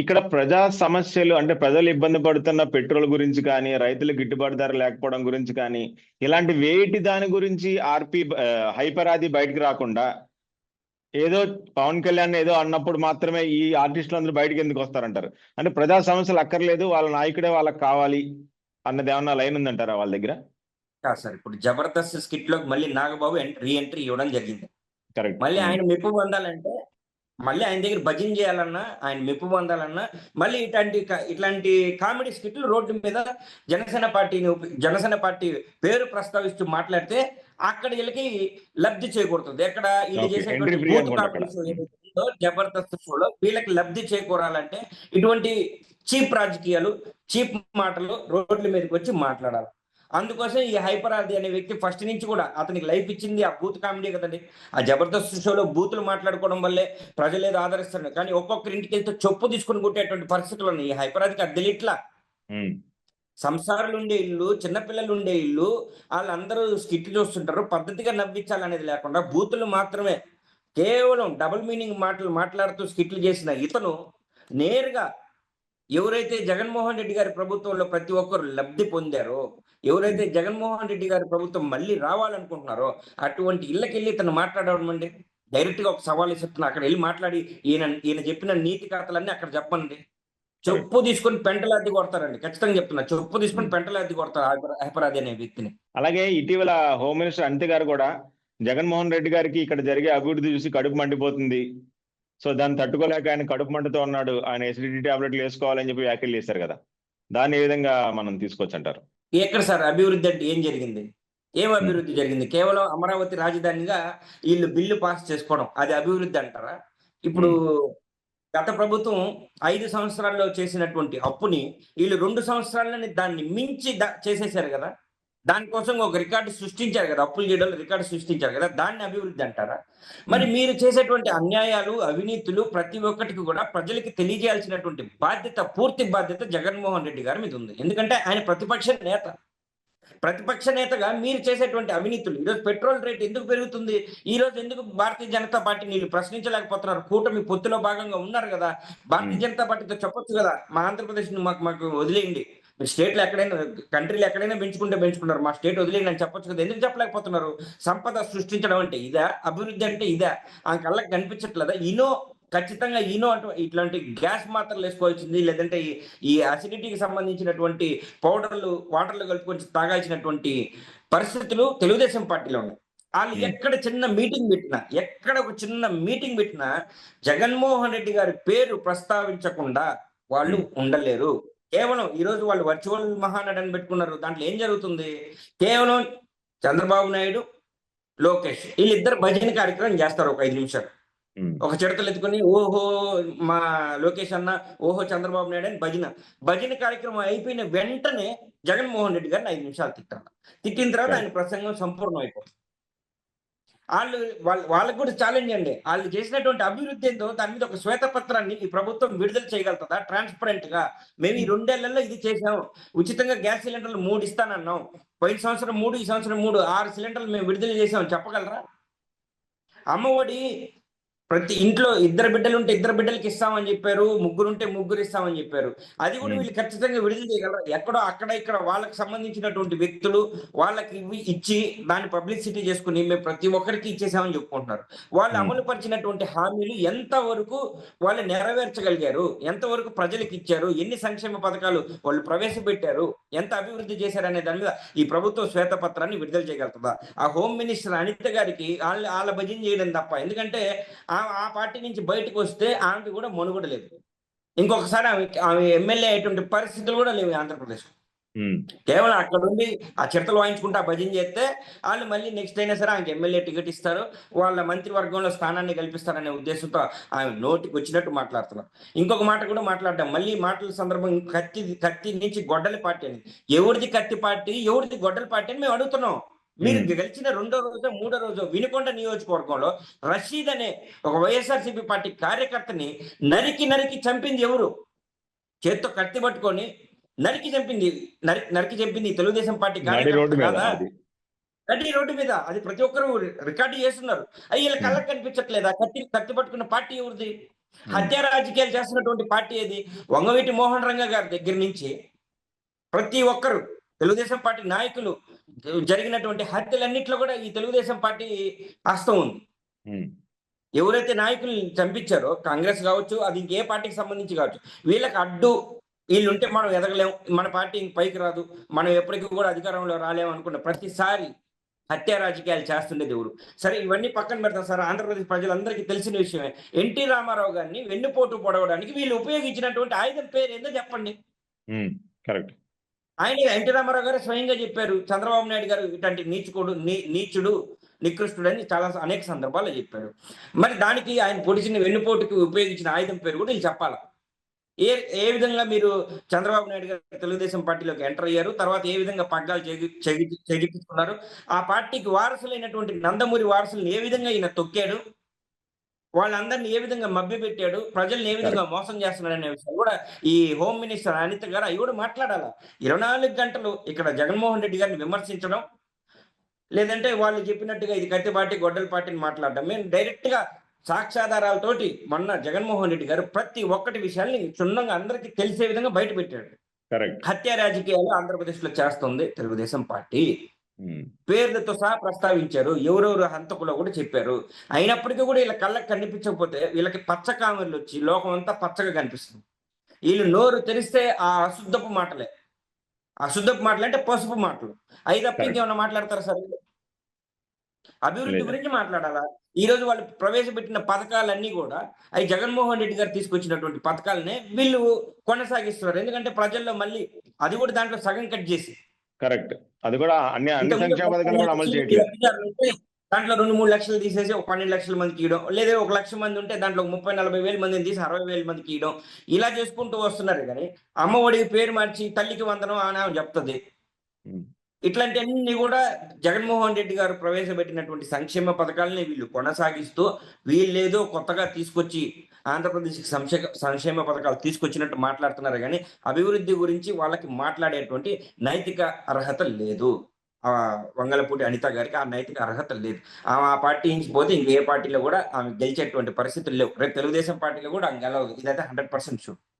ఇక్కడ ప్రజా సమస్యలు అంటే ప్రజలు ఇబ్బంది పడుతున్న పెట్రోల్ గురించి కానీ, రైతులకు గిట్టుబాటు ధర లేకపోవడం గురించి కానీ, ఇలాంటి వేటి దాని గురించి హైపరాది బయటకు రాకుండా ఏదో పవన్ కళ్యాణ్ ఏదో అన్నప్పుడు మాత్రమే ఈ ఆర్టిస్టులు అందరూ బయటకు ఎందుకు వస్తారంటారు? అంటే ప్రజా సమస్యలు అక్కర్లేదు, వాళ్ళ నాయకుడే వాళ్ళకి కావాలి అన్నది ఏమన్నా లైన్ ఉందంటారా వాళ్ళ దగ్గర? కాదు సార్, ఇప్పుడు జబర్దస్త్ స్కిట్ లోకి మళ్ళీ నాగబాబు రీ ఎంట్రీ ఇవ్వడం జరిగింది. కరెక్ట్. మళ్ళీ ఆయన మెప్పు పొందాలంటే, మళ్ళీ ఆయన దగ్గర భజన చేయాలన్నా, ఆయన మెప్పు పొందాలన్నా, మళ్ళీ ఇట్లాంటి కామెడీ స్కిట్లు రోడ్డు మీద జనసేన పార్టీ పేరు ప్రస్తావిస్తూ మాట్లాడితే అక్కడ వీళ్ళకి లబ్ధి చేకూరుతుంది. ఎక్కడ వీళ్ళు చేసేటువంటి బూత్ కామెడీ షో ఏదైతే ఉందో జబర్దస్త్ షోలో వీళ్ళకి లబ్ధి చేకూరాలంటే ఇటువంటి చీప్ రాజకీయాలు, చీప్ మాటలు రోడ్ల మీదకి వచ్చి మాట్లాడాలి. అందుకోసం ఈ హైపరాది అనే వ్యక్తి ఫస్ట్ నుంచి కూడా అతనికి లైఫ్ ఇచ్చింది ఆ బూత్ కామెడీ కదండి. ఆ జబర్దస్త్ షోలో బూతులు మాట్లాడుకోవడం వల్లే ప్రజలు ఏదో ఆదరిస్తారు. కానీ ఒక్కొక్కరి ఇంటికి వెళ్తే చొప్పు తీసుకుని కొట్టేటువంటి పరిస్థితులు ఉన్నాయి. ఈ హైపరాదికి అది తెలియట్లా. సంసారాలు ఉండే ఇల్లు, చిన్నపిల్లలు ఉండే ఇల్లు, వాళ్ళందరూ స్కిట్ చూస్తుంటారు. పద్ధతిగా నవ్వించాలనేది లేకుండా బూతులు మాత్రమే కేవలం డబుల్ మీనింగ్ మాటలు మాట్లాడుతూ స్కిట్లు చేసిన ఇతను నేరుగా ఎవరైతే జగన్మోహన్ రెడ్డి గారి ప్రభుత్వంలో ప్రతి ఒక్కరు లబ్ధి పొందారో, ఎవరైతే జగన్మోహన్ రెడ్డి గారి ప్రభుత్వం మళ్ళీ రావాలనుకుంటున్నారో అటువంటి ఇళ్ళకెళ్ళి తను మాట్లాడడం అండి. డైరెక్ట్ గా ఒక సవాల్ ఇస్తున్నా, అక్కడ వెళ్ళి మాట్లాడి ఈయన చెప్పిన నీతి కథలన్నీ అక్కడ చెప్పండి. చెప్పు తీసుకొని పెంటలాద్ది కొడతారండి. ఖచ్చితంగా చెప్తున్నా, చెప్పు తీసుకొని పెంటలాద్ది కొడతారు హైపరాది అనే వ్యక్తిని. అలాగే ఇటీవల హోమ్ మినిస్టర్ అనిత గారు కూడా జగన్మోహన్ రెడ్డి గారికి ఇక్కడ జరిగే అభివృద్ధి చూసి కడుపు మండిపోతుంది, సో దాన్ని తట్టుకోలేక ఆయన కడుపు మంటతో ఉన్నాడు, ఆయన ఎసిడిటీ టాబ్లెట్లు వేసుకోవాలని చెప్పి వ్యాఖ్యలు చేశారు కదా. దాన్ని ఏ విధంగా మనం తీసుకోవచ్చు అంటారు? ఎక్కడ సార్ అభివృద్ధి అంటే ఏం జరిగింది? ఏం అభివృద్ధి జరిగింది? కేవలం అమరావతి రాజధానిగా వీళ్ళు బిల్లు పాస్ చేసుకోవడం అది అభివృద్ధి అంటారా? ఇప్పుడు గత ప్రభుత్వం 5 సంవత్సరాల్లో చేసినటువంటి అప్పుని వీళ్ళు 2 సంవత్సరాలని దాన్ని మించి చేసేసారు కదా. దానికోసం ఒక రికార్డు సృష్టించారు కదా, అప్పులు చేయడంలో రికార్డు సృష్టించారు కదా, దాన్ని అభివృద్ధి అంటారా? మరి మీరు చేసేటువంటి అన్యాయాలు, అవినీతులు ప్రతి ఒక్కటికి కూడా ప్రజలకి తెలియజేయాల్సినటువంటి బాధ్యత, పూర్తి బాధ్యత జగన్మోహన్ రెడ్డి గారి మీద ఉంది. ఎందుకంటే ఆయన ప్రతిపక్ష నేతగా మీరు చేసేటువంటి అవినీతులు, ఈరోజు పెట్రోల్ రేట్ ఎందుకు పెరుగుతుంది, ఈ రోజు ఎందుకు భారతీయ జనతా పార్టీ మీరు ప్రశ్నించలేకపోతున్నారు? కూటమి పొత్తులో భాగంగా ఉన్నారు కదా, భారతీయ జనతా పార్టీతో చెప్పొచ్చు కదా, మా ఆంధ్రప్రదేశ్ మాకు వదిలేయండి, మీరు స్టేట్లో ఎక్కడైనా, కంట్రీలో ఎక్కడైనా పెంచుకుంటారు, మా స్టేట్ వదిలేయండి అని చెప్పొచ్చు కదా. ఎందుకు చెప్పలేకపోతున్నారు? సంపద సృష్టించడం అంటే ఇదా? అభివృద్ధి అంటే ఇదా? ఆ కళ్ళకి కనిపించట్లేదా? ఖచ్చితంగా అంటూ ఇట్లాంటి గ్యాస్ మాత్రలు వేసుకోవాల్సింది, లేదంటే ఈ అసిడిటీకి సంబంధించినటువంటి పౌడర్లు వాటర్లు కలుపుకొని తాగాల్సినటువంటి పరిస్థితులు తెలుగుదేశం పార్టీలో ఉన్నాయి. వాళ్ళు ఎక్కడ ఒక చిన్న మీటింగ్ పెట్టినా జగన్మోహన్ రెడ్డి గారి పేరు ప్రస్తావించకుండా వాళ్ళు ఉండలేరు. కేవలం ఈరోజు వాళ్ళు వర్చువల్ మహానడని పెట్టుకున్నారు. దాంట్లో ఏం జరుగుతుంది? కేవలం చంద్రబాబు నాయుడు, లోకేష్ వీళ్ళిద్దరు భజన కార్యక్రమం చేస్తారు ఒక 5 నిమిషాలు. ఒక చిడతలు ఎత్తుకొని ఓహో మా లోకేష్ అన్న, ఓహో చంద్రబాబు నాయుడు అని భజన కార్యక్రమం అయిపోయిన వెంటనే జగన్మోహన్ రెడ్డి గారిని 5 నిమిషాలు తిట్టిన తర్వాత ఆయన ప్రసంగం సంపూర్ణం అయిపోతుంది. వాళ్ళకు కూడా ఛాలెంజ్ అండి. వాళ్ళు చేసినటువంటి అభివృద్ధి ఏందో దాని మీద ఒక శ్వేతపత్రాన్ని ఈ ప్రభుత్వం విడుదల చేయగలుగుతుందా? ట్రాన్స్పరెంట్ గా మేము ఈ 2 ఏళ్లలో ఇది చేసాం, ఉచితంగా గ్యాస్ సిలిండర్లు 3 ఇస్తానన్నాం, పోయిన సంవత్సరం 3, ఈ సంవత్సరం 3, 6 సిలిండర్లు మేము విడుదల చేసామని చెప్పగలరా? అమ్మఒడి ప్రతి ఇంట్లో 2 బిడ్డలుంటే 2 బిడ్డలకి ఇస్తామని చెప్పారు, 3 ఉంటే 3 ఇస్తామని చెప్పారు. అది కూడా వీళ్ళు ఖచ్చితంగా విడుదల చేయగలరు? ఎక్కడో అక్కడ ఇక్కడ వాళ్ళకి సంబంధించినటువంటి వ్యక్తులు వాళ్ళకి ఇచ్చి దాన్ని పబ్లిసిటీ చేసుకుని మేము ప్రతి ఒక్కరికి ఇచ్చేసామని చెప్పుకుంటున్నారు. వాళ్ళు అమలు పరిచినటువంటి హామీలు ఎంతవరకు వాళ్ళు నెరవేర్చగలిగారు, ఎంతవరకు ప్రజలకు ఇచ్చారు, ఎన్ని సంక్షేమ పథకాలు వాళ్ళు ప్రవేశపెట్టారు, ఎంత అభివృద్ధి చేశారు అనే దాని మీద ఈ ప్రభుత్వం శ్వేతపత్రాన్ని విడుదల చేయగలుగుతుందా? ఆ హోమ్ మినిస్టర్ అనిత గారికి వాళ్ళ భజన చేయడం తప్ప. ఎందుకంటే ఆ పార్టీ నుంచి బయటకు వస్తే ఆమెకి కూడా మనుగడ లేదు. ఇంకొకసారి ఆమె ఎమ్మెల్యే అయ్యేటువంటి పరిస్థితులు కూడా లేవు ఆంధ్రప్రదేశ్. కేవలం అక్కడ ఉండి ఆ చిరతలు వాయించుకుంటూ ఆ భజన చేస్తే వాళ్ళు మళ్ళీ నెక్స్ట్ అయినా సరే ఆమెకి ఎమ్మెల్యే టికెట్ ఇస్తారు, వాళ్ళ మంత్రివర్గంలో స్థానాన్ని కల్పిస్తారనే ఉద్దేశంతో ఆమె నోటికి వచ్చినట్టు మాట్లాడుతున్నారు. ఇంకొక మాట కూడా మాట్లాడడం, మళ్ళీ మాటల సందర్భం కత్తి నుంచి గొడ్డలి పార్టీ అని. ఎవరిది కత్తి పార్టీ, ఎవరిది గొడ్డలి పార్టీ అని మేము అడుగుతున్నాం. మీరు గెలిచిన 2వ రోజో 3వ రోజో వినుకొండ నియోజకవర్గంలో రషీద్ అనే ఒక వైఎస్ఆర్సీపీ పార్టీ కార్యకర్తని నరికి చంపింది ఎవరు? చేత్తో కత్తి పట్టుకొని నరికి చంపింది తెలుగుదేశం పార్టీ కార్యకర్త కాదా? నడి రోడ్డు మీద. అది ప్రతి ఒక్కరు రికార్డు చేస్తున్నారు. వీళ్ళ కళ్ళకి కనిపించట్లేదా? కత్తి పట్టుకున్న పార్టీ ఎవరిది? హత్య రాజకీయాలు చేస్తున్నటువంటి పార్టీ ఏది? వంగవీటి మోహన్ రంగ గారి దగ్గర నుంచి ప్రతి ఒక్కరు తెలుగుదేశం పార్టీ నాయకులు జరిగినటువంటి హత్యలన్నిట్లో కూడా ఈ తెలుగుదేశం పార్టీ హస్తం ఉంది. ఎవరైతే నాయకుల్ని చంపించారో కాంగ్రెస్ కావచ్చు, అది ఇంకే పార్టీకి సంబంధించి కావచ్చు, వీళ్ళకి అడ్డు వీళ్ళుంటే మనం ఎదగలేం, మన పార్టీ ఇంక పైకి రాదు, మనం ఎప్పటికీ కూడా అధికారంలో రాలేము అనుకున్న ప్రతిసారి హత్య రాజకీయాలు చేస్తుండేది ఎవరు? సరే, ఇవన్నీ పక్కన పెడతాం సార్. ఆంధ్రప్రదేశ్ ప్రజలందరికీ తెలిసిన విషయమే. ఎన్టీ రామారావు గారిని వెన్నుపోటు పొడవడానికి వీళ్ళు ఉపయోగించినటువంటి ఆయుధం పేరు ఏందో చెప్పండి. కరెక్ట్. ఆయన ఎన్టీ రామారావు గారు స్వయంగా చెప్పారు. చంద్రబాబు నాయుడు గారు ఇట్లాంటి నీచుడు నికృష్టుడు అని చాలా అనేక సందర్భాల్లో చెప్పాడు. మరి దానికి ఆయన పొడిచిన వెన్నుపోటుకి ఉపయోగించిన ఆయుధం పేరు కూడా వీళ్ళు చెప్పాలి. ఏ విధంగా మీరు చంద్రబాబు నాయుడు గారు తెలుగుదేశం పార్టీలోకి ఎంటర్ అయ్యారు, తర్వాత ఏ విధంగా పగ్గాలు చెగిపించుకున్నారు, ఆ పార్టీకి వారసులైనటువంటి నందమూరి వారసులను ఏ విధంగా ఈయన తొక్కాడు, వాళ్ళందరినీ ఏ విధంగా మభ్యపెట్టాడు, ప్రజల్ని ఏ విధంగా మోసం చేస్తున్నాడు అనే విషయం కూడా ఈ హోమ్ మినిస్టర్ అనిత గారు అవి కూడా మాట్లాడాలి. 24 గంటలు ఇక్కడ జగన్మోహన్ రెడ్డి గారిని విమర్శించడం, లేదంటే వాళ్ళు చెప్పినట్టుగా ఇది కత్తి పార్టీ గొడ్డల పార్టీని మాట్లాడడం. మేము డైరెక్ట్ గా సాక్ష్యాధారాలతోటి మొన్న జగన్మోహన్ రెడ్డి గారు ప్రతి ఒక్కటి విషయాల్ని క్షుణ్ణంగా అందరికీ తెలిసే విధంగా బయట పెట్టాడు. హత్య రాజకీయాలు ఆంధ్రప్రదేశ్ లో చేస్తుంది తెలుగుదేశం పార్టీ. పేర్లతో సహా ప్రస్తావించారు, ఎవరెవరు హంతకులో కూడా చెప్పారు. అయినప్పటికీ కూడా వీళ్ళ కళ్ళకి కనిపించకపోతే వీళ్ళకి పచ్చ కామెర్లు వచ్చి లోకం అంతా పచ్చగా కనిపిస్తుంది. వీళ్ళు నోరు తెరిస్తే ఆ అశుద్ధపు మాటలే. అశుద్ధపు మాటలు అంటే పసుపు మాటలు. అవి తప్ప ఇంకేమన్నా మాట్లాడతారా సార్? అభివృద్ధి గురించి మాట్లాడాలా? ఈ రోజు వాళ్ళు ప్రవేశపెట్టిన పథకాలన్నీ కూడా అవి జగన్మోహన్ రెడ్డి గారు తీసుకొచ్చినటువంటి పథకాలనే వీళ్ళు కొనసాగిస్తున్నారు. ఎందుకంటే ప్రజల్లో మళ్ళీ అది కూడా దాంట్లో సగం కట్ చేసి, కరెక్ట్, అది కూడా అన్ని సంక్షేమ పథకాలు కూడా అమలు చేయట్లేదు. దాంట్లో 2-3 లక్షలు తీసేసి ఒక 12 లక్షల మందికి ఇవ్వడం, లేదా 1 లక్ష మంది ఉంటే దాంట్లో 30-40 వేల మందిని తీసి 60 వేల మందికి ఇవ్వడం, ఇలా చేసుకుంటూ వస్తున్నారు. కానీ అమ్మ ఒడికి పేరు మార్చి తల్లికి వందనం అని చెప్తుంది. ఇట్లాంటివన్నీ కూడా జగన్మోహన్ రెడ్డి గారు ప్రవేశపెట్టినటువంటి సంక్షేమ పథకాలని వీళ్ళు కొనసాగిస్తూ, వీళ్ళేదో కొత్తగా తీసుకొచ్చి ఆంధ్రప్రదేశ్కి సంక్షేమ పథకాలు తీసుకొచ్చినట్టు మాట్లాడుతున్నారు. కానీ అభివృద్ధి గురించి వాళ్ళకి మాట్లాడేటువంటి నైతిక అర్హత లేదు. వంగలపూడి అనిత గారికి ఆ నైతిక అర్హత లేదు. ఆమె ఆ పార్టీ నుంచి పోతే ఇంకే పార్టీలో కూడా ఆమె గెలిచేటువంటి పరిస్థితులు లేవు. రేపు తెలుగుదేశం పార్టీలో కూడా ఆమె గెలవదు. ఇదైతే 100% షూర్.